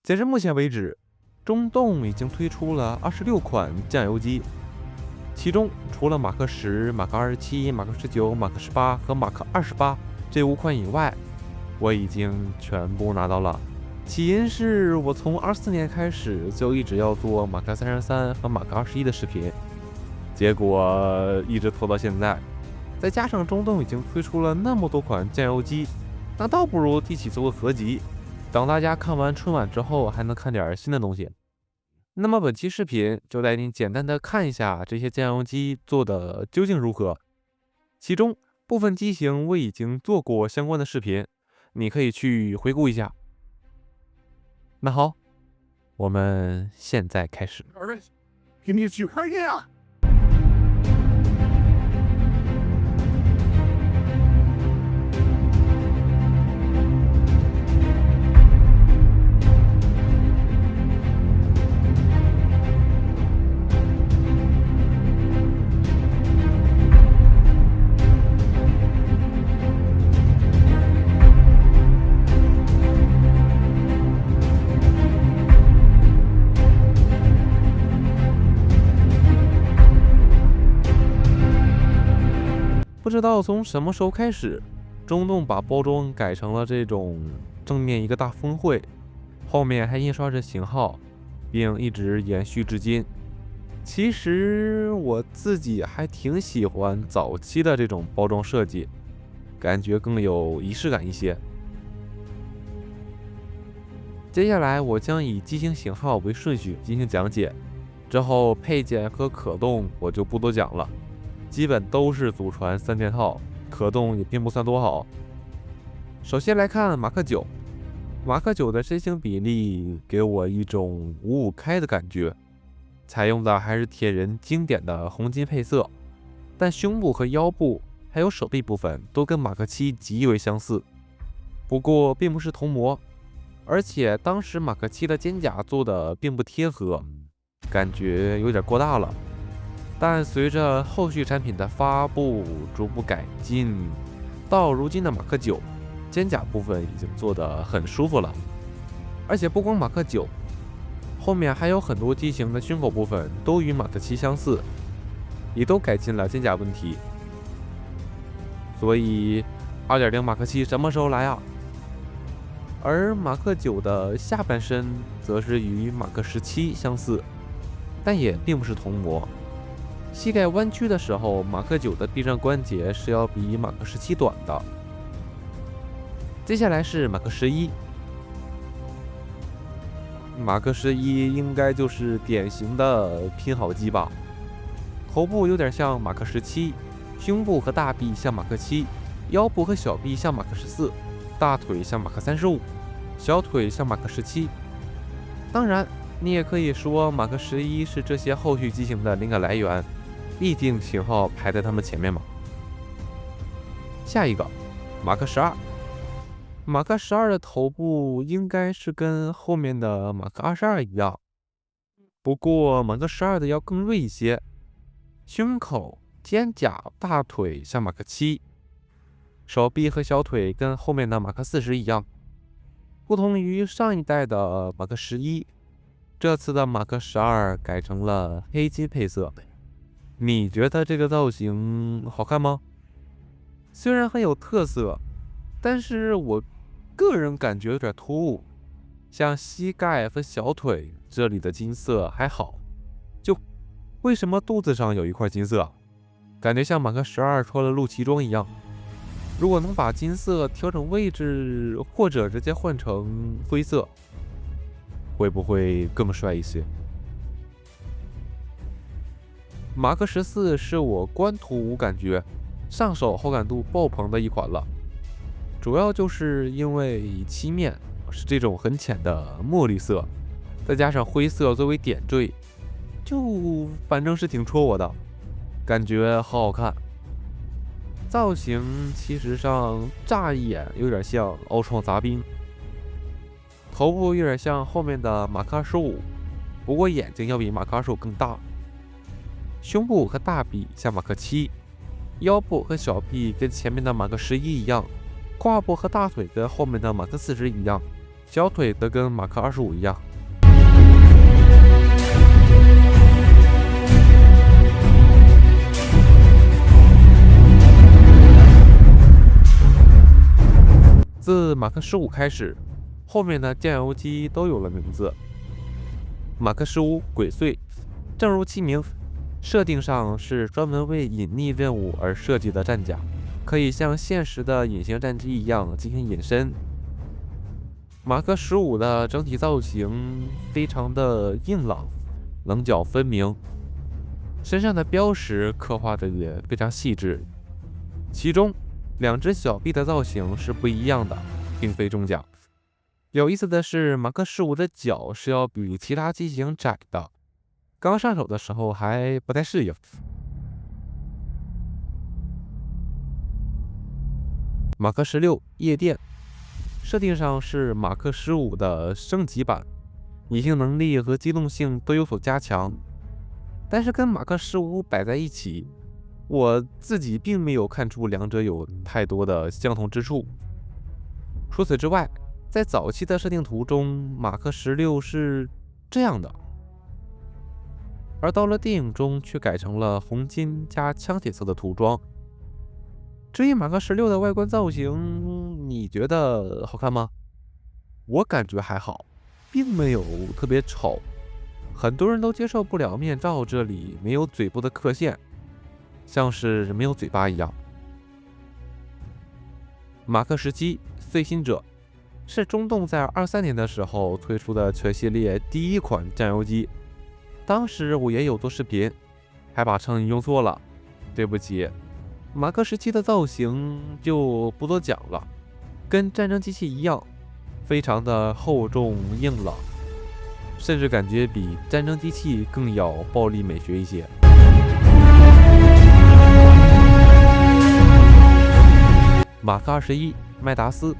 截至目前为止，中动已经推出了26款酱油机，其中除了马克10、马克27、马克19、马克18和马克28这5款以外，我已经全部拿到了。起因是我从24年开始就一直要做马克33和马克21的视频，结果一直拖到现在。再加上中动已经推出了那么多款酱油机，那倒不如一起做个合集，等大家看完春晚之后还能看点新的东西。那么本期视频就带您简单的看一下这些酱油机做的究竟如何，其中部分机型我已经做过相关的视频，你可以去回顾一下。那好，我们现在开始。不知道从什么时候开始，中动把包装改成了这种正面一个大峰会，后面还印刷着型号，并一直延续至今。其实我自己还挺喜欢早期的这种包装设计，感觉更有仪式感一些。接下来我将以机型型号为顺序进行讲解，之后配件和可动我就不多讲了，基本都是祖传3件套，可动也并不算多好。首先来看马克9，马克9的身形比例给我一种5.5开的感觉，采用的还是铁人经典的红金配色，但胸部和腰部还有手臂部分都跟马克7极为相似，不过并不是同模，而且当时马克7的肩甲做的并不贴合，感觉有点过大了。但随着后续产品的发布逐步改进，到如今的马克9肩甲部分已经做得很舒服了。而且不光马克9，后面还有很多机型的胸口部分都与马克7相似，也都改进了肩甲问题。所以 2.0 马克7什么时候来啊？而马克9的下半身则是与马克17相似，但也并不是同模。膝盖弯曲的时候，马克9的臂上关节是要比马克17短的。接下来是马克11，马克11应该就是典型的拼好机吧。头部有点像马克17，胸部和大臂像马克7，腰部和小臂像马克14，大腿像马克35，小腿像马克17。当然，你也可以说马克11是这些后续机型的灵感来源，毕竟型号排在他们前面嘛。下一个，马克12。马克12的头部应该是跟后面的马克22一样，不过马克12的要更锐一些，胸口、肩胛、大腿像马克7，手臂和小腿跟后面的马克40一样。不同于上一代的马克11，这次的马克12改成了黑金配色。你觉得这个造型好看吗？虽然很有特色，但是我个人感觉有点突兀，像膝盖和小腿这里的金色还好，就为什么肚子上有一块金色？感觉像马克12穿了露脐装一样。如果能把金色调整位置，或者直接换成灰色，会不会更帅一些？马克14是我官图感觉上手好感度爆棚的一款了，主要就是因为漆面是这种很浅的墨绿色，再加上灰色作为点缀，就反正是挺戳我的，感觉好好看。造型其实上乍一眼有点像奥创杂兵，头部有点像后面的马克25，不过眼睛要比马克25更大。胸部和大臂像马克7，腰部和小臂跟前面的马克11一样，胯部和大腿跟后面的马克40一样，小腿则跟马克25一样。自马克15开始，后面的酱油机都有了名字。马克15鬼祟，正如其名，设定上是专门为隐匿任务而设计的战甲，可以像现实的隐形战机一样进行隐身。马克15的整体造型非常的硬朗，棱角分明，身上的标识刻画的也非常细致，其中2只小臂的造型是不一样的，并非中奖。有意思的是，马克15的脚是要比其他机型窄的，刚上手的时候还不太适应。马克16夜店，设定上是马克15的升级版，隐性能力和机动性都有所加强，但是跟马克15摆在一起，我自己并没有看出2者有太多的相同之处。除此之外，在早期的设定图中，马克16是这样的，而到了电影中却改成了红金加枪铁色的涂装。至于马克16的外观造型，你觉得好看吗？我感觉还好，并没有特别丑。很多人都接受不了面罩这里没有嘴部的刻线，像是没有嘴巴一样。马克17碎心者是中动在23年的时候推出的全系列第1款酱油机，当时我也有做视频，还把成语用错了，对不起。马克17的造型就不多讲了，跟战争机器一样，非常的厚重硬朗，甚至感觉比战争机器更要暴力美学一些。马克21麦达斯，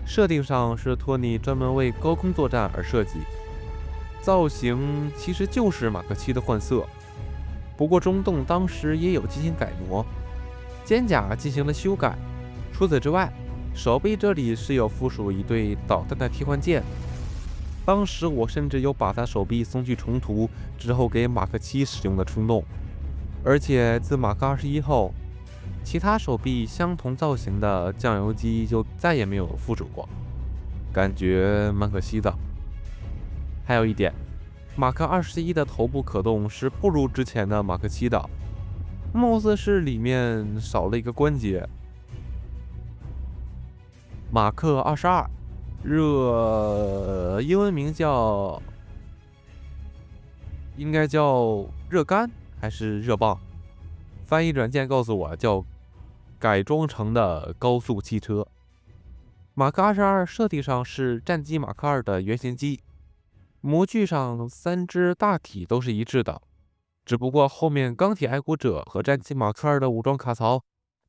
设定上是托尼专门为高空作战而设计，造型其实就是马克7的换色，不过中动当时也有进行改模，肩甲进行了修改。除此之外，手臂这里是有附属一对导弹的替换键，当时我甚至有把他手臂送去重涂之后给马克7使用的冲动。而且自马克21后，其他手臂相同造型的酱油机就再也没有附属过，感觉蛮可惜的。还有一点，马克21的头部可动是不如之前的马克7的，貌似是里面少了一个关节。马克22英文名应该叫热干还是热棒，翻译软件告诉我叫改装成的高速汽车。马克22设定上是战机马克2的原型机，模具上3只大体都是一致的，只不过后面钢铁爱国者和战机马克2的武装卡槽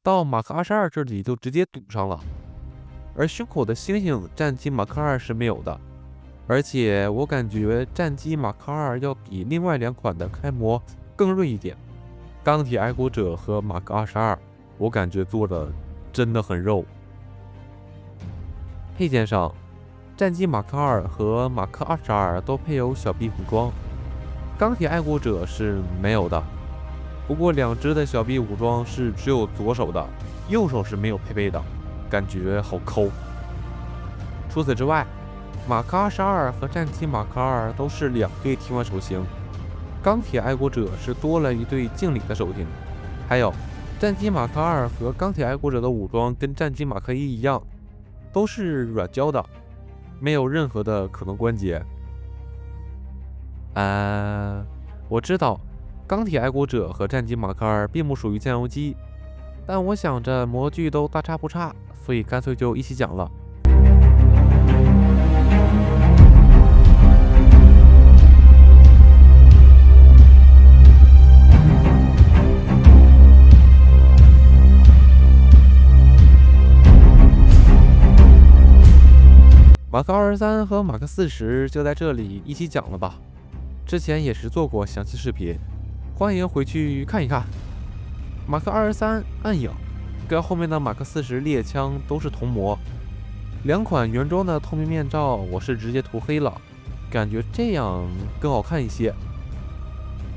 到马克22这里就直接堵上了，而胸口的星星战机马克2是没有的。而且我感觉战机马克2要比另外2款的开模更锐一点，钢铁爱国者和马克22我感觉做的真的很肉。配件上，战机马克2和马克22都配有小臂武装，钢铁爱国者是没有的，不过2只的小臂武装是只有左手的，右手是没有配备的，感觉好抠。除此之外，马克22和战机马克2都是2对替换手型，钢铁爱国者是多了一对敬礼的手型，还有战机马克2和钢铁爱国者的武装跟战机马克1一样，都是软胶的，没有任何的可动关节。我知道钢铁爱国者和战机马克2并不属于酱油机，但我想着模具都大差不差，所以干脆就一起讲了。马克23和马克40就在这里一起讲了吧，之前也是做过详细视频，欢迎回去看一看。马克23暗影跟后面的马克40猎枪都是同模，两款原装的透明面罩我是直接涂黑了，感觉这样更好看一些。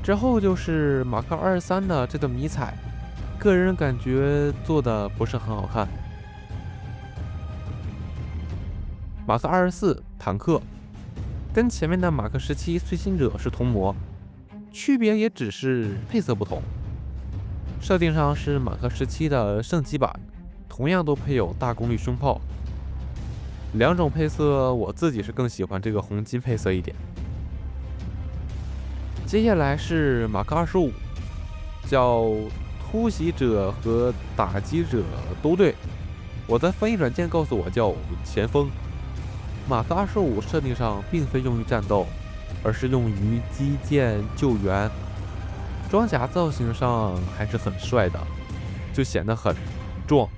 之后就是马克23的这个迷彩，个人感觉做的不是很好看。马克24坦克跟前面的马克17随行者是同模，区别也只是配色不同。设定上是马克17的升级版，同样都配有大功率胸炮。两种配色我自己是更喜欢这个红金配色一点。接下来是马克25，叫突袭者和打击者都对，我的翻译软件告诉我叫前锋。马克25设定上并非用于战斗，而是用于基建救援。装甲造型上还是很帅的，就显得很壮，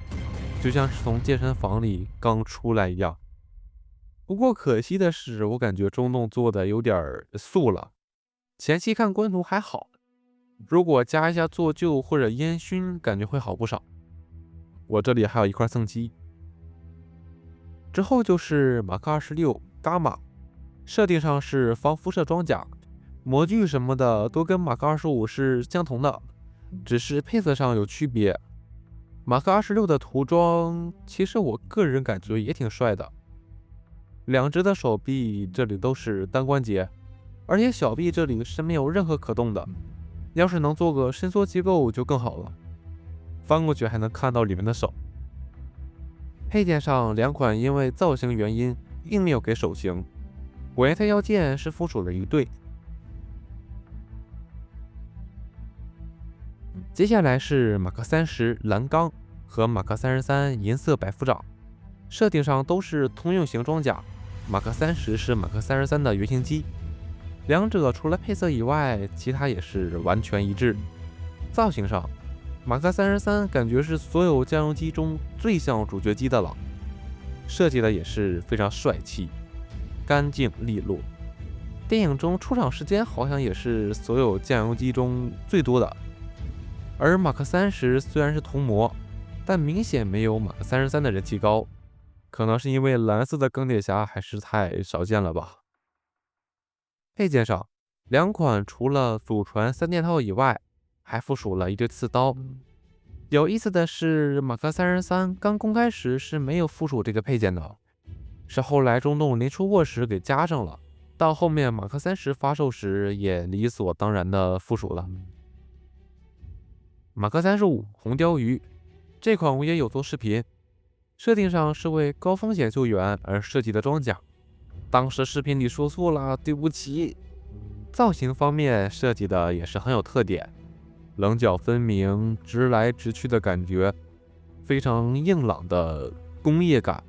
就像是从健身房里刚出来一样。不过可惜的是，我感觉中洞做的有点素了，前期看官图还好，如果加一下做旧或者烟熏，感觉会好不少。我这里还有一块蹭机。之后就是马克26伽马，设定上是防辐射装甲，模具什么的都跟马克25是相同的，只是配色上有区别。马克26的涂装其实我个人感觉也挺帅的，两只的手臂这里都是单关节，而且小臂这里是没有任何可动的，要是能做个伸缩结构就更好了，翻过去还能看到里面的手。配件上两款因为造型原因并没有给手型，火焰特效键是附属了一对。接下来是马克30蓝钢和马克33银色百夫长，设定上都是通用型装甲，马克30是马克33的原型机，两者除了配色以外，其他也是完全一致。造型上，马克33感觉是所有酱油机中最像主角机的了，设计的也是非常帅气、干净利落。电影中出场时间好像也是所有酱油机中最多的。而马克30虽然是同模，但明显没有马克33的人气高，可能是因为蓝色的钢铁侠还是太少见了吧。配件上，两款除了祖传3件套以外，还附属了一对刺刀。有意思的是，马克33刚公开时是没有附属这个配件的，是后来中洞临出货时给加上了，到后面马克30发售时也理所当然的附属了。马克35红鲷鱼，这款我也有做视频，设定上是为高风险救援而设计的装甲，当时视频里说错了，对不起。造型方面设计的也是很有特点，棱角分明，直来直去的感觉，非常硬朗的工业感。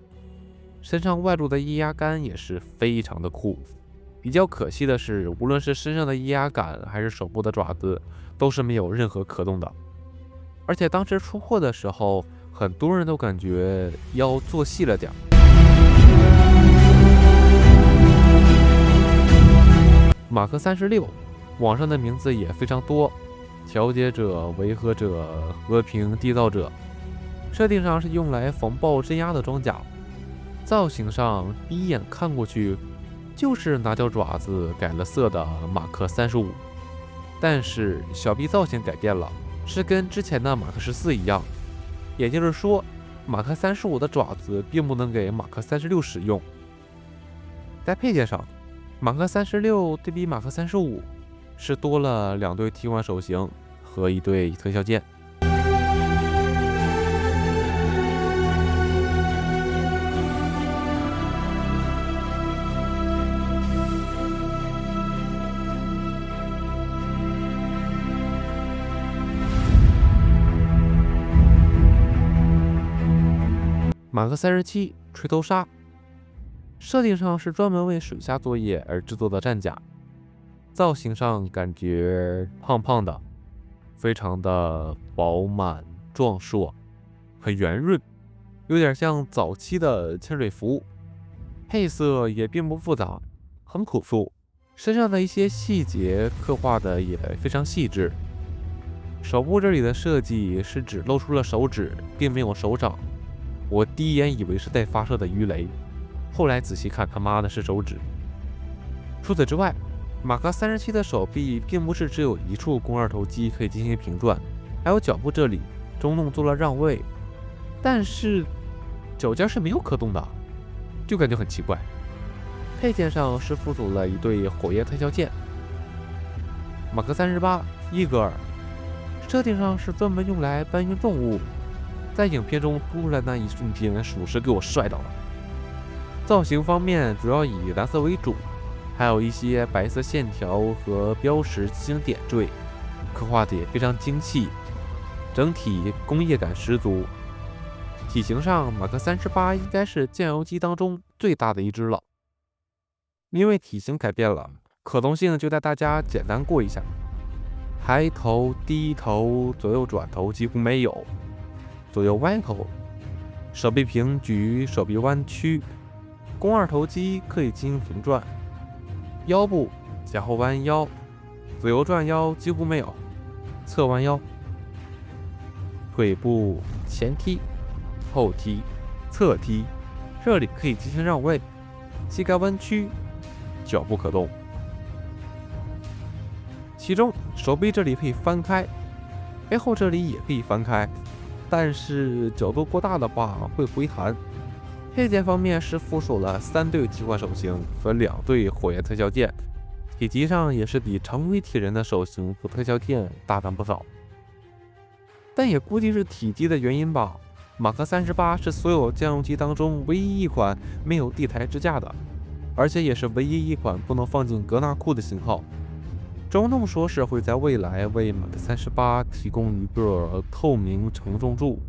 身上外露的液压杆也是非常的酷。比较可惜的是，无论是身上的液压杆还是手部的爪子，都是没有任何可动的。而且当时出货的时候，很多人都感觉腰做细了点。马克36，网上的名字也非常多，调节者、维和者、和平缔造者，设定上是用来防爆镇压的装甲。造型上第一眼看过去就是拿掉爪子改了色的马克35，但是小臂造型改变了，是跟之前的马克14一样，也就是说马克35的爪子并不能给马克36使用。在配件上，马克36对比马克35是多了2对替换手型和1对特效键。马克37锤头鲨，设定上是专门为水下作业而制作的战甲，造型上感觉胖胖的，非常的饱满壮硕，很圆润，有点像早期的潜水服。配色也并不复杂，很朴素，身上的一些细节刻画的也非常细致。手部这里的设计是只露出了手指，并没有手掌。我第一眼以为是带发射的鱼雷，后来仔细看，他妈的是手指。除此之外，马克37的手臂并不是只有一处肱二头肌可以进行平转，还有脚部这里，中洞做了让位，但是脚尖是没有可动的，就感觉很奇怪。配件上是附属了一对火焰特效键。马克38伊格尔设定上是专门用来搬运重物，在影片中突然那一瞬间，属实给我帅到了。造型方面主要以蓝色为主，还有一些白色线条和标识进行点缀，刻画的也非常精细，整体工业感十足。体型上，马克38应该是酱油机当中最大的一只了。因为体型改变了，可动性就带大家简单过一下。抬头、低头、左右转头几乎没有，左右歪头，手臂平举，手臂弯曲，肱二头肌可以进行平转，腰部前后弯腰，左右转腰几乎没有，侧弯腰，腿部前踢、后踢、侧踢，这里可以进行让位，膝盖弯曲，脚部可动。其中手臂这里可以翻开，背后这里也可以翻开，但是角度过大的话会回弹。配件方面是附属了3对替换手型，分2对火焰特效键，体积上也是比常规铁人的手型和特效键大上不少。但也估计是体积的原因吧，马克38是所有酱油机当中唯一一款没有地台支架的，而且也是唯一一款不能放进格纳库的型号。中洞说是会在未来为马克38提供一个透明承重柱，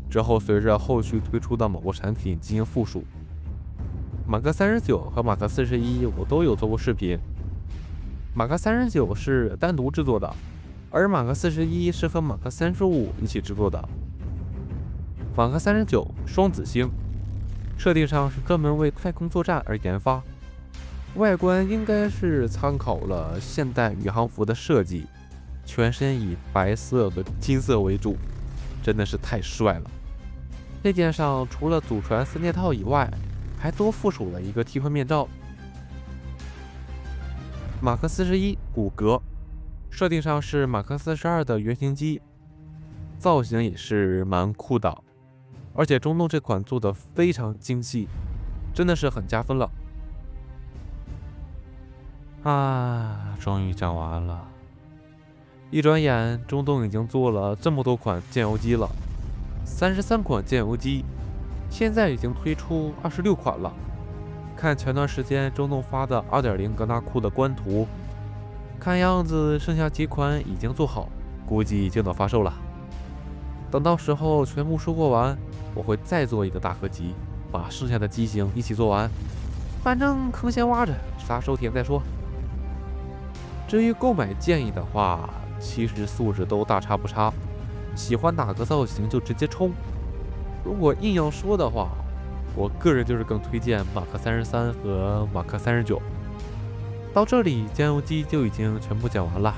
之后随着后续推出的某个产品进行附属。马克39和马克41我都有做过视频，马克39是单独制作的，而马克41是和马克35一起制作的。马克39双子星，设定上是专门为太空作战而研发。外观应该是参考了现代宇航服的设计，全身以白色和金色为主，真的是太帅了。配件上除了祖传3件套以外，还多附属了一个替换面罩。马克41骨骼，设定上是马克42的原型机，造型也是蛮酷的，而且中洞这款做的非常精细，真的是很加分了。终于讲完了。一转眼，中洞已经做了这么多款酱油机了，33款酱油机，现在已经推出26款了。看前段时间中洞发的 2.0 格纳库的官图，看样子剩下几款已经做好，估计就能发售了。等到时候全部收购完，我会再做一个大合集，把剩下的机型一起做完。反正坑先挖着，啥时候填再说。至于购买建议的话，其实素质都大差不差，喜欢哪个造型就直接冲。如果硬要说的话，我个人就是更推荐马克33和马克39。到这里酱油机就已经全部讲完了。